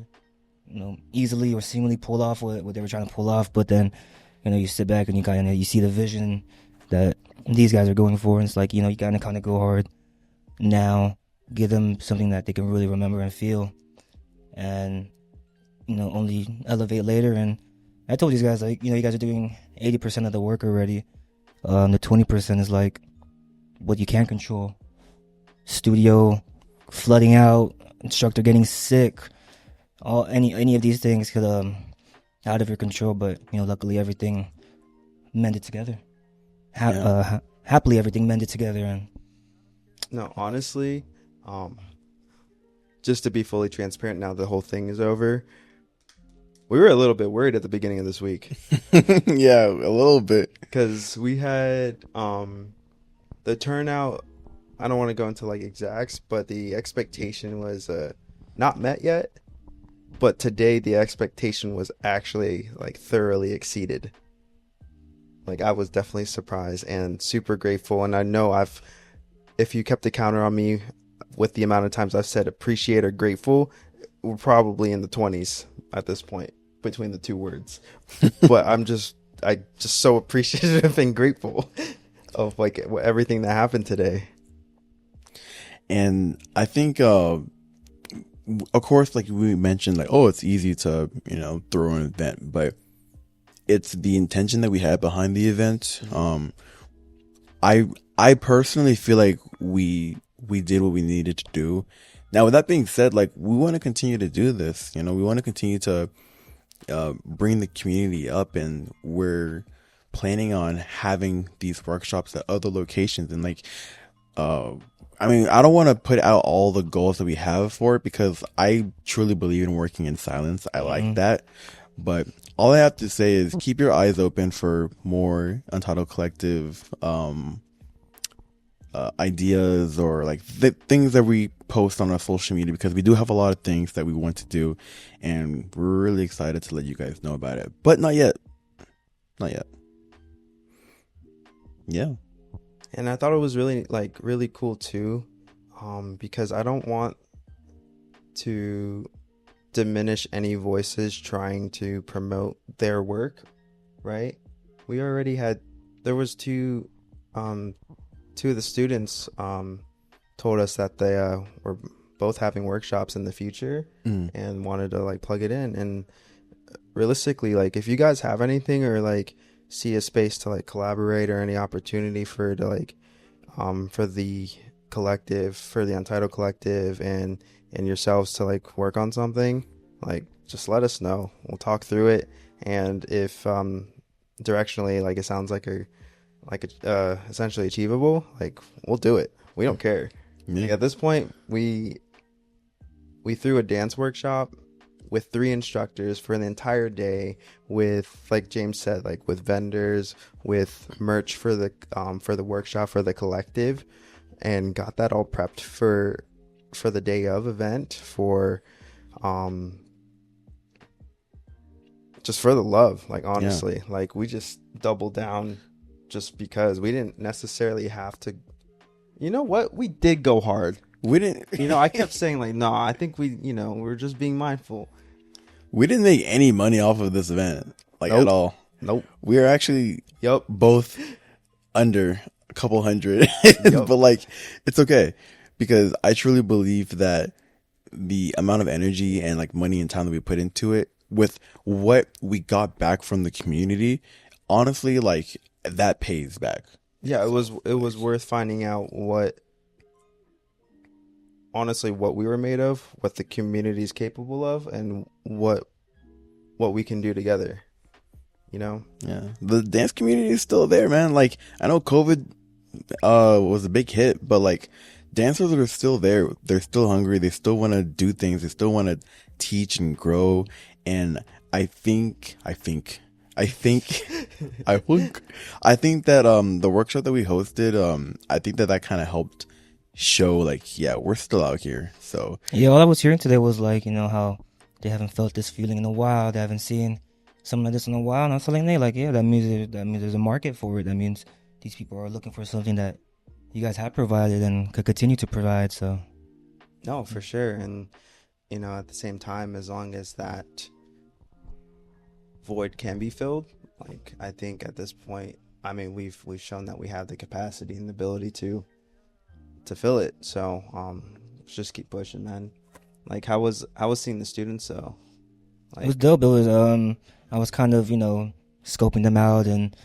S3: easily or seemingly pull off what they were trying to pull off. But then, you sit back and you see the vision that these guys are going for, and it's like, you gotta kind of go hard now, give them something that they can really remember and feel, and, only elevate later. And I told these guys, like, you guys are doing 80% of the work already. The 20% is like what you can't control. Studio flooding out, instructor getting sick, any of these things could out of your control, but luckily everything mended together. Happily everything mended together. And
S2: no, honestly, just to be fully transparent, now the whole thing is over, we were a little bit worried at the beginning of this week.
S1: Yeah, a little bit,
S2: because we had the turnout. I don't want to go into like exacts, but the expectation was not met yet. But today the expectation was actually like thoroughly exceeded. Like I was definitely surprised and super grateful. And I know if you kept a counter on me with the amount of times I've said appreciate or grateful, we're probably in the 20s at this point between the two words. But I just so appreciative and grateful of like everything that happened today.
S1: And I think, of course, like we mentioned, like, oh, it's easy to, throw an event, but it's the intention that we had behind the event. I personally feel like we did what we needed to do. Now, with that being said, like, we want to continue to do this. We want to continue to bring the community up, and we're planning on having these workshops at other locations. And like, I mean, I don't want to put out all the goals that we have for it, because I truly believe in working in silence. I like that. But all I have to say is keep your eyes open for more Untitled Collective ideas, or like the things that we post on our social media, because we do have a lot of things that we want to do, and we're really excited to let you guys know about it. But not yet. Yeah.
S2: And I thought it was really cool too, because I don't want to diminish any voices trying to promote their work, right? We already had, there was two of the students told us that they were both having workshops in the future and wanted to like plug it in. And realistically, like if you guys have anything, or like see a space to like collaborate, or any opportunity for the collective, for the Untitled Collective and yourselves to like work on something, like just let us know. We'll talk through it, and if directionally like it sounds like essentially achievable, like we'll do it. We don't care. Like, at this point, we threw a dance workshop with 3 instructors for the entire day, with, like James said, like with vendors, with merch for the workshop, for the collective, and got that all prepped for the day of event, for just for the love, like, honestly, like, we just doubled down just because we didn't necessarily have to. You know what? We did go hard.
S1: We didn't.
S2: I kept saying, like, no, I think we're just being mindful.
S1: We didn't make any money off of this event, like, at all.
S2: Nope.
S1: We are actually both under a couple hundred, but like, it's okay, because I truly believe that the amount of energy and like money and time that we put into it, with what we got back from the community, honestly, like, that pays back.
S2: Yeah, it was worth finding out what we were made of, what the community is capable of, and what we can do together. Yeah,
S1: the dance community is still there, man. Like, I know COVID was a big hit, but like, dancers are still there. They're still hungry. They still want to do things. They still want to teach and grow. And I think that the workshop that we hosted, I think that kind of helped show, like, yeah, we're still out here. So
S3: yeah, all I was hearing today was like, how they haven't felt this feeling in a while. They haven't seen something like this in a while. And I was telling them, like, yeah, that means there's a market for it. That means these people are looking for something that you guys have provided and could continue to provide. So
S2: no, for sure. And at the same time, as long as that void can be filled, like, I think at this point, I mean, we've shown that we have the capacity and the ability to fill it. So let's just keep pushing, man. Like, how was seeing the students? So like,
S3: it was dope. It was I was kind of scoping them out and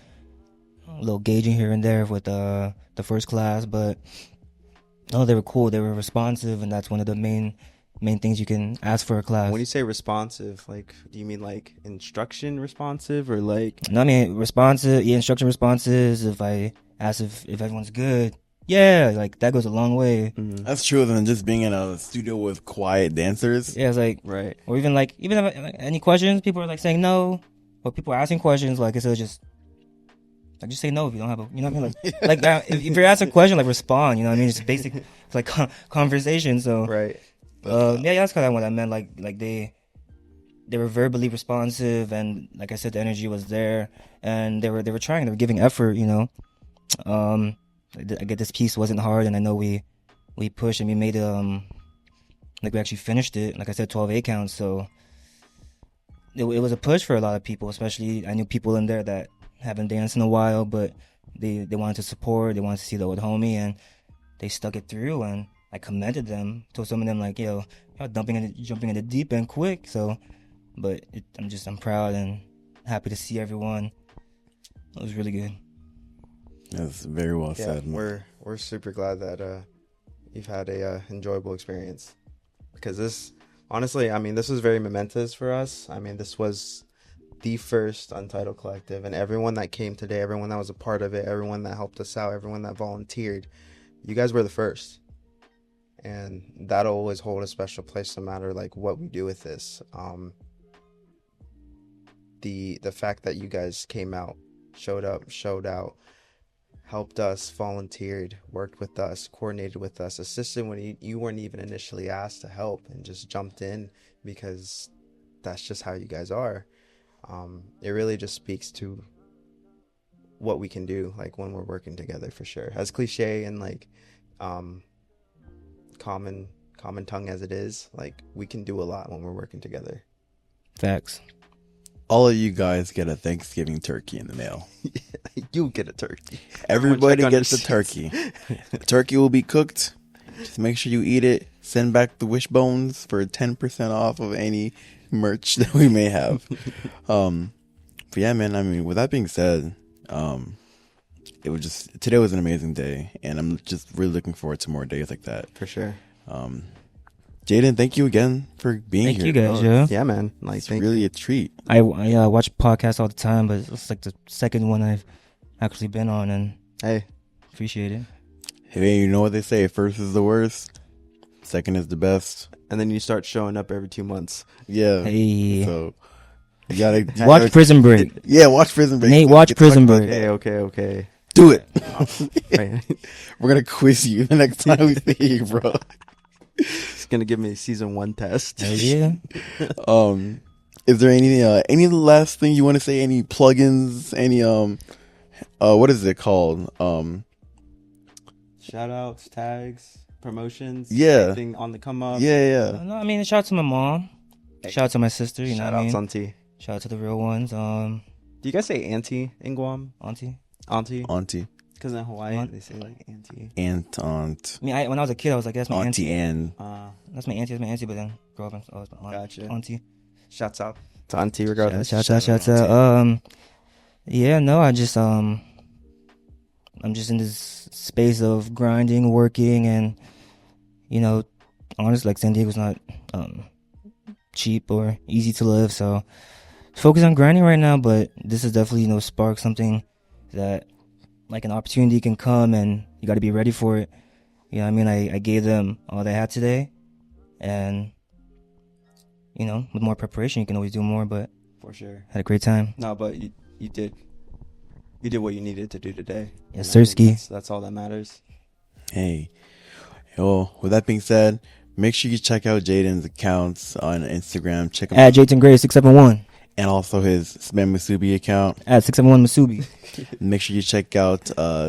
S3: a little gauging here and there with the first class, but no, they were cool. They were responsive, and that's one of the main things you can ask for a class.
S2: When you say responsive, like, do you mean like instruction responsive, or like?
S3: No, I mean responsive. Yeah, instruction responses. If I ask if everyone's good, yeah, like, that goes a long way.
S2: Mm-hmm.
S1: that's true than just being in a studio with quiet dancers.
S3: Yeah, it's like,
S2: right.
S3: Or even if, any questions, people are like saying no, or people are asking questions, like, instead of just say no if you don't have a, you know what I mean? Like if you're asking a question, like, respond, you know what I mean? It's basic, it's like conversation. So
S2: right.
S3: Yeah, that's kind of what I meant. Like they were verbally responsive, and like I said, the energy was there, and they were trying, they were giving effort, I get this piece wasn't hard, and I know we pushed and we made like, we actually finished it. Like I said, 12 8 counts. So it was a push for a lot of people, especially I knew people in there that haven't danced in a while, but they wanted to support, they wanted to see the old homie, and they stuck it through. And I commended them. Told some of them, like, yo, y'all jumping in the deep end quick. So, but I'm proud and happy to see everyone. It was really good.
S1: That's very well said.
S2: We're super glad that you've had a enjoyable experience, because this, honestly, I mean, this was very momentous for us. I mean, this was the first Untitled Collective, and everyone that came today, everyone that was a part of it, everyone that helped us out, everyone that volunteered, you guys were the first, and that'll always hold a special place, no matter like what we do with this. The fact that you guys came out, showed up, showed out, helped us, volunteered, worked with us, coordinated with us, assisted when you weren't even initially asked to help, and just jumped in because that's just how you guys are. It really just speaks to what we can do, like, when we're working together, for sure. As cliche and like common tongue as it is, like, we can do a lot when we're working together.
S3: Facts.
S1: All of you guys get a Thanksgiving turkey in the mail.
S2: You get a turkey.
S1: Everybody gets a turkey. The turkey will be cooked. Just make sure you eat it. Send back the wishbones for 10% off of any merch that we may have. But yeah, man, I mean, with that being said, today was an amazing day, and I'm just really looking forward to more days like that.
S2: For sure.
S1: Jayton, thank you again for being here.
S3: Thank you guys, yeah.
S2: Yeah, man. Like,
S1: it's really a treat.
S3: I watch podcasts all the time, but it's like the second one I've actually been on, and
S2: hey,
S3: appreciate it.
S1: Hey, you know what they say? First is the worst, second is the best,
S2: and then you start showing up every 2 months.
S1: Yeah.
S3: Hey.
S1: So you gotta
S3: watch Prison Break.
S1: Yeah, watch Prison Break.
S3: Nate, watch Prison Break.
S2: Okay.
S1: Do it. We're gonna quiz you the next time we see you, bro.
S2: It's gonna give me a season 1 test.
S3: Yeah.
S1: Is there any last thing you want to say? Any plugins? Any what is it called?
S2: Shout outs, tags, promotions.
S1: Yeah.
S2: Anything on the come up.
S1: Yeah.
S3: No, I mean, shout out to my mom. Shout out to my sister. You know
S2: Shout
S3: what I
S2: outs,
S3: mean?
S2: auntie.
S3: Shout out to the real ones.
S2: Do you guys say auntie in Guam?
S3: Auntie.
S2: Auntie. Because in Hawaii they say like auntie.
S1: Aunt.
S3: I mean, when I was a kid, I was like, that's my
S1: Auntie
S3: auntie.
S1: Ann.
S3: That's my auntie. But then grow up, I was my aunt.
S2: Gotcha.
S3: Auntie.
S2: Shouts out to auntie regardless.
S3: Shout out. Yeah, no, I'm just in this space of grinding, working, and honestly, like San Diego's not cheap or easy to live, so focus on grinding right now. But this is definitely spark something that like an opportunity can come, and you got to be ready for it. You know what I mean? I gave them all they had today, and with more preparation, you can always do more. But
S2: for sure,
S3: had a great time.
S2: No, but you did what you needed to do today.
S3: Yes, sir, ski.
S2: That's all that matters.
S1: Hey, well, with that being said, make sure you check out Jayton's accounts on Instagram. Check him
S3: At Jayton Gray 671.
S1: And also his Spam Masubi account.
S3: At 671 Masubi.
S1: Make sure you check out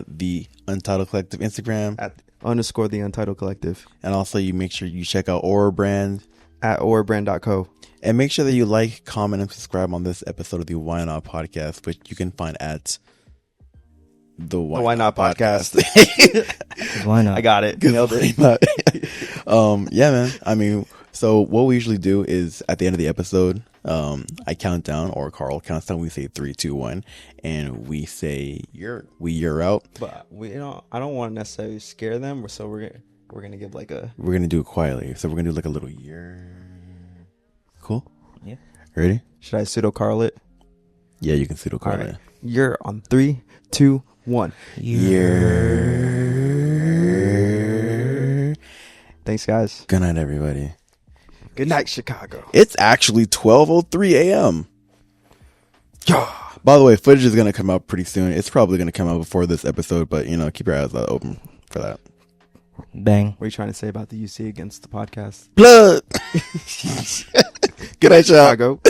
S1: the Untitled Collective Instagram.
S2: At _ the Untitled Collective.
S1: And also you make sure you check out Aura Brand.
S2: At aurabrand.co.
S1: And make sure that you like, comment, and subscribe on this episode of the Why Not Podcast, which you can find at the Why Not Podcast.
S3: Why not?
S2: I got it. Nailed it.
S1: Yeah, man. I mean, so what we usually do is at the end of the episode, I count down, or Karl counts down. We say 3, 2, 1, and we say you're out.
S2: But I don't want to necessarily scare them, so we're gonna give like a.
S1: We're gonna do it quietly. So we're gonna do like a little year. Cool.
S3: Yeah. Ready?
S2: Should I pseudo Karl it?
S1: Yeah, you can pseudo Karl it.
S2: Right. You're on 3, 2, 1.
S1: Year.
S2: Thanks, guys.
S1: Good night, everybody.
S2: Good night, Chicago.
S1: It's actually 12:03 a.m. By the way, footage is gonna come out pretty soon. It's probably gonna come out before this episode, but keep your eyes open for that.
S3: Bang.
S2: What are you trying to say about the UC against the podcast?
S1: Blood. Good night, y'all.
S2: Chicago.